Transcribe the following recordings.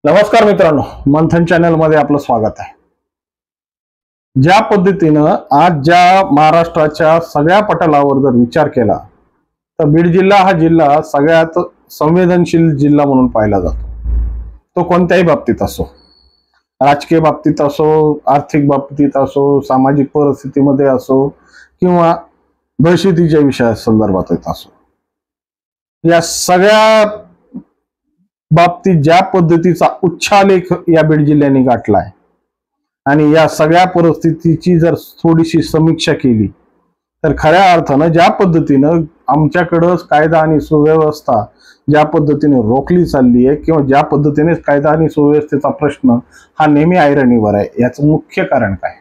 नमस्कार मित्रांनो, मंथन चॅनल मध्ये आपलं स्वागत आहे। ज्या पद्धतीनं आज ज्या महाराष्ट्राच्या सगळ्या पटलावर जर विचार केला तर बीड जिल्हा हा जिल्हा सगळ्यात संवेदनशील जिल्हा म्हणून पाहिला जातो। तो कोणत्याही बाबतीत असो, राजकीय बाबतीत असो, आर्थिक बाबतीत असो, सामाजिक परिस्थितीमध्ये असो किंवा दहशतीच्या विषया संदर्भात असो, या सगळ्या बाबतीत ज्या पद्धतीचा उच्छालेख या बीड जिल्ह्याने गाठलाय आणि या सगळ्या परिस्थितीची जर थोडीशी समीक्षा केली तर खऱ्या अर्थानं ज्या पद्धतीनं आमच्याकडं कायदा आणि सुव्यवस्था ज्या पद्धतीने रोखली चालली आहे किंवा ज्या पद्धतीने कायदा आणि सुव्यवस्थेचा प्रश्न हा नेहमी ऐरणीवर आहे, याचं मुख्य कारण काय?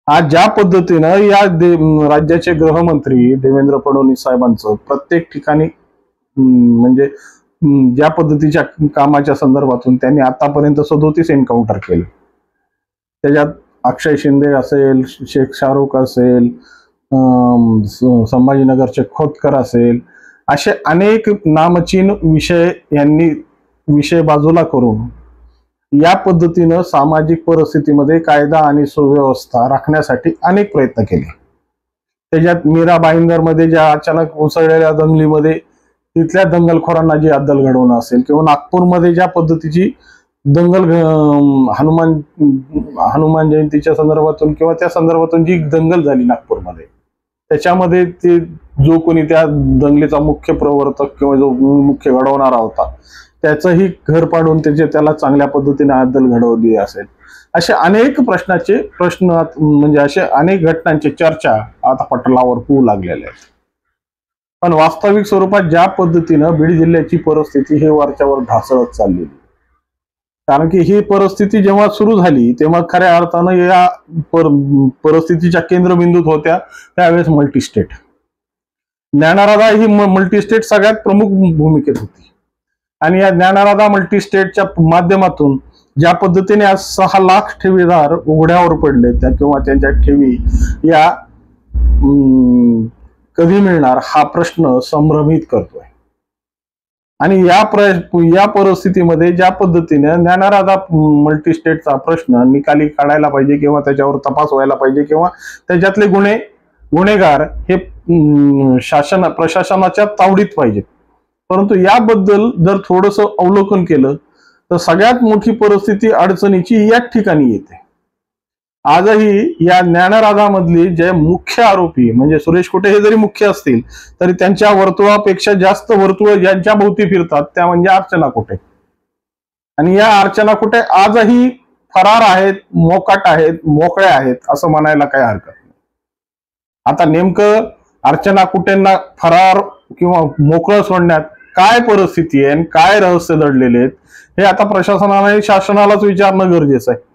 आज ज्या पद्धतीनं या राज्याचे गृहमंत्री देवेंद्र फडणवीस साहेबांचं प्रत्येक ठिकाणी म्हणजे ज्या पद्धतीच्या कामाच्या संदर्भातून त्यांनी आतापर्यंत 37 एन्काउंटर केले, त्याच्यात अक्षय शिंदे असेल, शेख शाहरुख असेल, संभाजीनगरचे खोतकर असेल, असे अनेक नामचीन विषय बाजूला करून या पद्धतीनं सामाजिक परिस्थितीमध्ये कायदा आणि सुव्यवस्था राखण्यासाठी अनेक प्रयत्न केले। त्याच्यात मीरा भाईंदर मध्ये ज्या अचानक उसळलेल्या दंगलीमध्ये तिथल्या दंगलखोरांना जी अद्दल घडवणं असेल किंवा नागपूरमध्ये ज्या पद्धतीची दंगल हनुमान जयंतीच्या संदर्भातून किंवा त्या संदर्भातून जी दंगल झाली नागपूरमध्ये, त्याच्यामध्ये ते जो कोणी त्या दंगलीचा मुख्य प्रवर्तक किंवा जो मुख्य घडवणारा होता त्याचंही घर पाडून त्याला चांगल्या पद्धतीने अद्दल घडवली असेल, असे अनेक प्रश्न म्हणजे असे अनेक घटनांची चर्चा आता पटलावर होऊ लागलेल्या आहेत। पण वास्तविक स्वरूपात ज्या पद्धतीनं बीड जिल्ह्याची परिस्थिती हे वरच्यावर ढासळत चाललेली, कारण की ही परिस्थिती जेव्हा सुरू झाली तेव्हा खऱ्या अर्थानं या परिस्थितीच्या केंद्रबिंदूत होत्या त्यावेळेस मल्टीस्टेट ज्ञानराधा ही मल्टीस्टेट सगळ्यात प्रमुख भूमिकेत होती आणि या ज्ञानराधा मल्टीस्टेटच्या माध्यमातून ज्या पद्धतीने आज 6 लाख ठेवीदार उघड्यावर पडले किंवा त्यांच्या ठेवी या कधी मिळणार हा प्रश्न संभ्रमित करतोय। आणि या परिस्थितीमध्ये ज्या पद्धतीने ज्ञानराधा मल्टीस्टेटचा प्रश्न निकाली काढायला पाहिजे किंवा त्याच्यावर तपास व्हायला पाहिजे किंवा त्याच्यातले गुन्हेगार हे प्रशासनाच्या तावडीत पाहिजेत, परंतु याबद्दल जर थोडंसं अवलोकन केलं तर सगळ्यात मोठी परिस्थिती अडचणीची याच ठिकाणी येते। आजही या ज्ञानराधा मधली जे मुख्य आरोपी म्हणजे सुरेश कुटे हे जरी मुख्य असतील तरी त्यांच्या वर्तुळापेक्षा जास्त वर्तुळ ज्यांच्या भोवती फिरतात त्या म्हणजे अर्चना कुटे, आणि या अर्चना कुटे आजही फरार आहेत, मोकाट आहेत, मोकळ्या आहेत असं म्हणायला काही हरकत नाही। आता नेमकं अर्चना कुटेंना फरार किंवा मोकळं सोडण्यात काय परिस्थिती आहे आणि काय रहस्य दडलेले आहेत हे आता प्रशासनाने शासनालाच विचारणं गरजेचं आहे।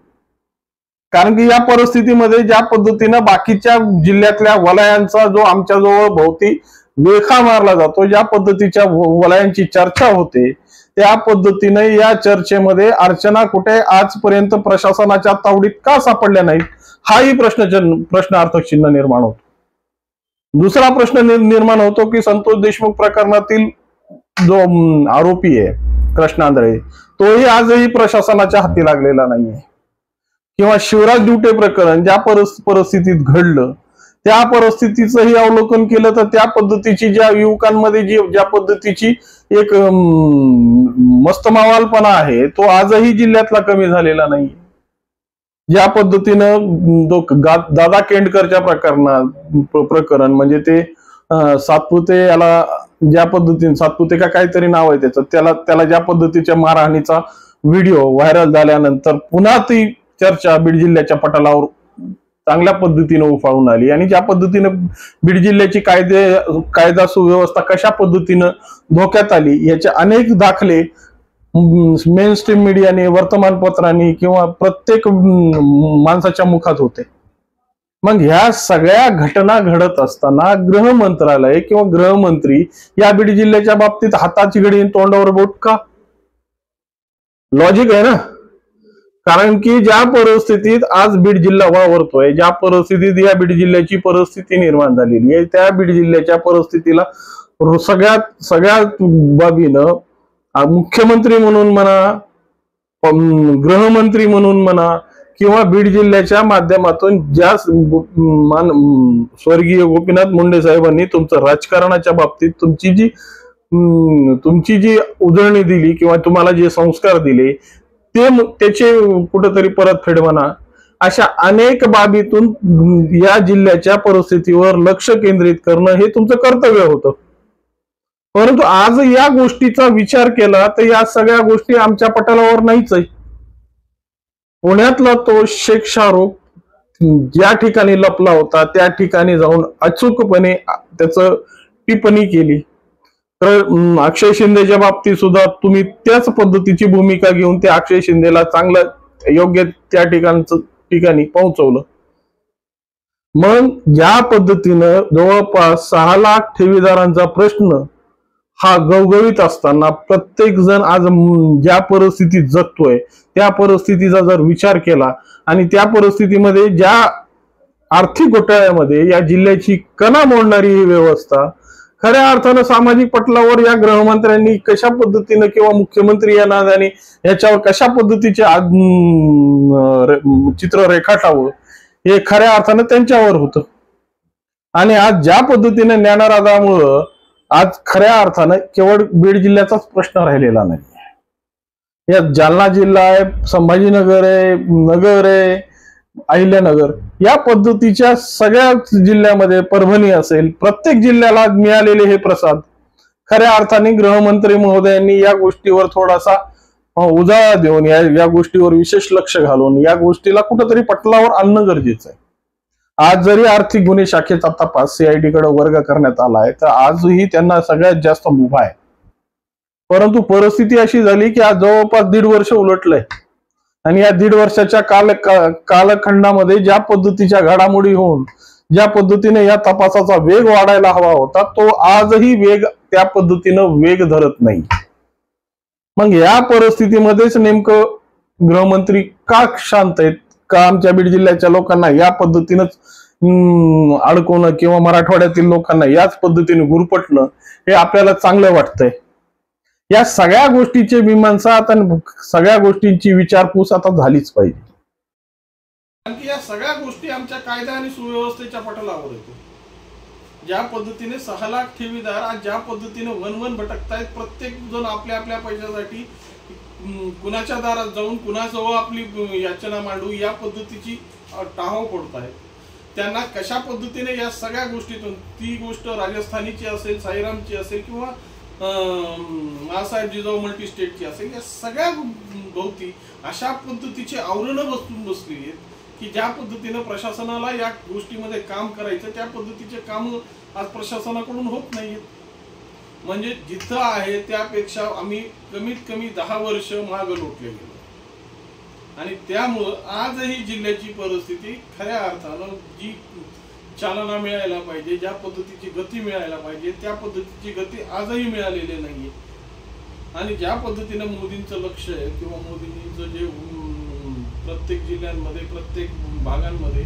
कारण की या परिस्थितीमध्ये ज्या पद्धतीनं बाकीच्या जिल्ह्यातल्या वलयांचा जो आमच्या जवळ भोवती वेखा मारला जातो, ज्या पद्धतीच्या वलयांची चर्चा होते त्या पद्धतीने या चर्चेमध्ये अर्चना कुटे आजपर्यंत प्रशासनाच्या तावडीत का सापडल्या नाहीत हाही प्रश्नार्थक चिन्ह निर्माण होतो। दुसरा प्रश्न निर्माण होतो की संतोष देशमुख प्रकरणातील जो आरोपी आहे कृष्ण आंधळे तोही आजही प्रशासनाच्या हाती लागलेला नाहीये, किंवा शिवराज दिवटे प्रकरण ज्या परिस्थितीत घडलं त्या परिस्थितीचंही अवलोकन केलं तर त्या पद्धतीची ज्या युवकांमध्ये ज्या पद्धतीची एक मस्तमावालपणा आहे तो आजही जिल्ह्यातला कमी झालेला नाही। ज्या पद्धतीनं दादा केंडकरच्या प्रकरण म्हणजे ते सातपुते याला ज्या पद्धतीने सातपुते का काहीतरी नाव आहे त्याला ज्या पद्धतीच्या मारहाणीचा व्हिडिओ व्हायरल झाल्यानंतर पुन्हा ती चर्चा बीड जिल्ह्याच्या पटलावर चांगल्या पद्धतीने उफाळून आली आणि ज्या पद्धतीने बीड जिल्ह्याची कायदा सुव्यवस्था कशा पद्धतीनं धोक्यात आली याचे अनेक दाखले मेन स्ट्रीम मीडियाने, वर्तमानपत्रांनी किंवा प्रत्येक माणसाच्या मुखात होते। मग ह्या सगळ्या घटना घडत असताना गृह मंत्रालय किंवा गृहमंत्री या बीड जिल्ह्याच्या बाबतीत हाताची घडी तोंडावर बोट का? लॉजिक आहे ना, कारण की ज्या परिस्थितीत आज बीड जिल्हा वावरतोय, ज्या परिस्थितीत या बीड जिल्ह्याची परिस्थिती निर्माण झालेली आहे त्या बीड जिल्ह्याच्या परिस्थितीला सगळ्यात बाबीनं मुख्यमंत्री म्हणून म्हणा गृहमंत्री म्हणून म्हणा किंवा बीड जिल्ह्याच्या माध्यमातून ज्या स्वर्गीय गोपीनाथ मुंडे साहेबांनी तुमचं राजकारणाच्या बाबतीत तुमची जी उजळणी दिली किंवा तुम्हाला जे संस्कार दिले त्याचे कुठेतरी परतफेड म्हणा, अशा अनेक बाबीतून या जिल्ह्याच्या परिस्थितीवर लक्ष केंद्रित करणं हे तुमचं कर्तव्य होतं. परंतु आज या गोष्टीचा विचार केला तर या सगळ्या गोष्टी आमच्या पटलावर नाहीच आहे. पुण्यातला तो शेख शाहरुख ज्या ठिकाणी लपला होता त्या ठिकाणी जाऊन अचूकपणे त्याचं टिप्पणी केली. तर अक्षय शिंदेच्या बाबतीत सुद्धा तुम्ही त्याच पद्धतीची भूमिका घेऊन त्या अक्षय शिंदेला चांगलं योग्य त्या ठिकाणी पोहोचवलं. मग ज्या पद्धतीनं जवळपास 6 लाख ठेवीदारांचा प्रश्न हा गवगवीत असताना प्रत्येक जण आज ज्या परिस्थितीत जगतोय त्या परिस्थितीचा जर विचार केला आणि त्या परिस्थितीमध्ये ज्या आर्थिक घोटाळ्यामध्ये या जिल्ह्याची कणा मोडणारी ही व्यवस्था खऱ्या अर्थानं सामाजिक पटलावर या गृहमंत्र्यांनी कशा पद्धतीनं किंवा मुख्यमंत्री या नादाने याच्यावर कशा पद्धतीचे चित्र रेखाटावं हे खऱ्या अर्थानं त्यांच्यावर होतं. आणि आज ज्या पद्धतीने ज्ञानराजामुळं आज खऱ्या अर्थानं केवळ बीड जिल्ह्याचाच प्रश्न राहिलेला नाही. यात जालना जिल्हा आहे, संभाजीनगर आहे, नगर आहे, अहिल्यानगर या पद्धतीच्या सगळ्या जिल्ह्यामध्ये, परभणी असेल, प्रत्येक जिल्ह्याला मिळालेले हे प्रसाद खऱ्या अर्थाने गृहमंत्री महोदयांनी या गोष्टीवर थोडासा उजाळा देऊन या गोष्टीवर विशेष लक्ष घालून या गोष्टीला कुठंतरी पटलावर आणणं गरजेचं आहे. आज जरी आर्थिक गुन्हे शाखेचा तपास CID कडे वर्ग करण्यात आलाय तर आजही त्यांना सगळ्यात जास्त मुभा आहे. परंतु परिस्थिती अशी झाली की आज जवळपास 1.5 वर्ष उलटलंय आणि या 1.5 वर्षाच्या कालखंडामध्ये ज्या पद्धतीच्या घडामोडी होऊन ज्या पद्धतीने या तपासाचा वेग वाढायला हवा होता तो आजही वेग त्या पद्धतीनं वेग धरत नाही. मग या परिस्थितीमध्येच नेमकं गृहमंत्री का शांत आहेत, का आमच्या बीड जिल्ह्याच्या लोकांना या पद्धतीनंच अडकवणं किंवा मराठवाड्यातील लोकांना याच पद्धतीने गुरपटणं हे आपल्याला चांगलं वाटतंय. या सगळ्या गोष्टीची मीमांसा आता सगळ्या गोष्टींची विचारपूस आता झालीच पाहिजे. कारण की या सगळ्या गोष्टी आमच्या कायदा आणि सुव्यवस्थेच्या पटलावर येतो. ज्या पद्धतीने 6 लाख ठेवीदार आज ज्या पद्धतीने वन भटकतायत, प्रत्येक जण आपल्या आपल्या पैशासाठी कुणाच्या दारात जाऊन कुणाजवळ आपली याचना मांडू या पद्धतीची टाहो पडतायत. त्यांना कशा पद्धतीने या सगळ्या गोष्टीतून, ती गोष्ट राजस्थानीची असेल, साईरामची असेल किंवा मासाहेब जिजाऊ मल्टी स्टेटची असेल, या सगळ्या भोवती अशा पद्धतीची आवरणं बसली आहेत की ज्या पद्धतीनं प्रशासनाला या गोष्टीमध्ये काम करायचं त्या पद्धतीचे काम आज प्रशासनाकडून होत नाहीयेत. म्हणजे जिथं आहे त्यापेक्षा आम्ही कमीत कमी 10 वर्ष मागं लोटले गेलो आणि त्यामुळं आजही जिल्ह्याची परिस्थिती खऱ्या अर्थानं जी चालना मिळायला पाहिजे, ज्या पद्धतीची गती मिळायला पाहिजे त्या पद्धतीची गती आजही मिळालेली नाहीये. आणि ज्या पद्धतीनं मोदींचं लक्ष आहे किंवा मोदींचं जे प्रत्येक जिल्ह्यांमध्ये, प्रत्येक भागांमध्ये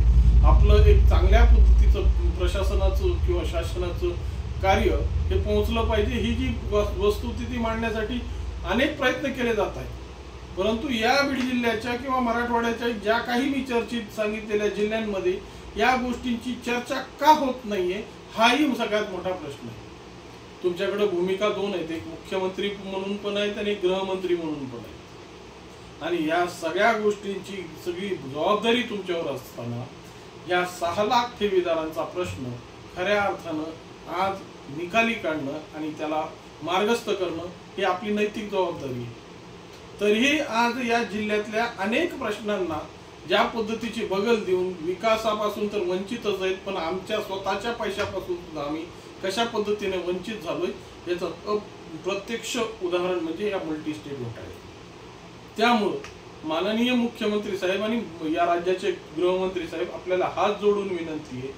आपलं एक चांगल्या पद्धतीचं प्रशासनाचं किंवा शासनाचं कार्य हे पोहोचलं पाहिजे, ही जी वस्तुस्थिती मांडण्यासाठी अनेक प्रयत्न केले जात आहेत. परंतु या बीड जिल्ह्याच्या किंवा मराठवाड्याच्या ज्या काही मी चर्चित सांगितलेल्या जिल्ह्यांमध्ये या गोष्टींची चर्चा का होत नाहीये हाही सगळ्यात मोठा प्रश्न आहे. तुमच्याकडे भूमिका 2 आहेत, एक मुख्यमंत्री म्हणून पण आहेत आणि एक गृहमंत्री म्हणून पण आहेत. आणि या सगळ्या गोष्टींची सगळी जबाबदारी तुमच्यावर असताना या 6 लाख ठेवीदारांचा प्रश्न खऱ्या अर्थानं आज निकाली काढणं आणि त्याला मार्गस्थ करणं ही आपली नैतिक जबाबदारी आहे. तरीही आज या जिल्ह्यातल्या अनेक प्रश्नांना ज्या पद्धतीची बगल देऊन विकासापासून तर वंचितच आहेत, पण आमच्या स्वतःच्या पैशापासून सुद्धा आम्ही कशा पद्धतीने वंचित झालोय याचं प्रत्यक्ष उदाहरण म्हणजे या मल्टी स्टेट घोटाळे. त्यामुळं माननीय मुख्यमंत्री साहेब आणि या राज्याचे गृहमंत्री साहेब आपल्याला हात जोडून विनंती आहे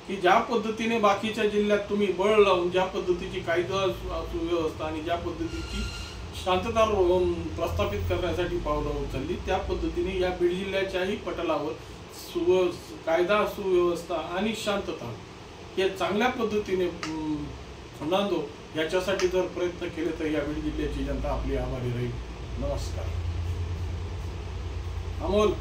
की ज्या पद्धतीने बाकीच्या जिल्ह्यात तुम्ही बळ लावून ज्या पद्धतीची कायदा सुव्यवस्था आणि ज्या पद्धतीची शांतता प्रस्थापित करण्यासाठी पावलं उचलली त्या पद्धतीने या बीड जिल्ह्याच्याही पटलावर कायदा सुव्यवस्था आणि शांतता हे चांगल्या पद्धतीने नांदो याच्यासाठी जर प्रयत्न केले तर या बीड जिल्ह्याची जनता आपली आभारी राहील. नमस्कार. अमोल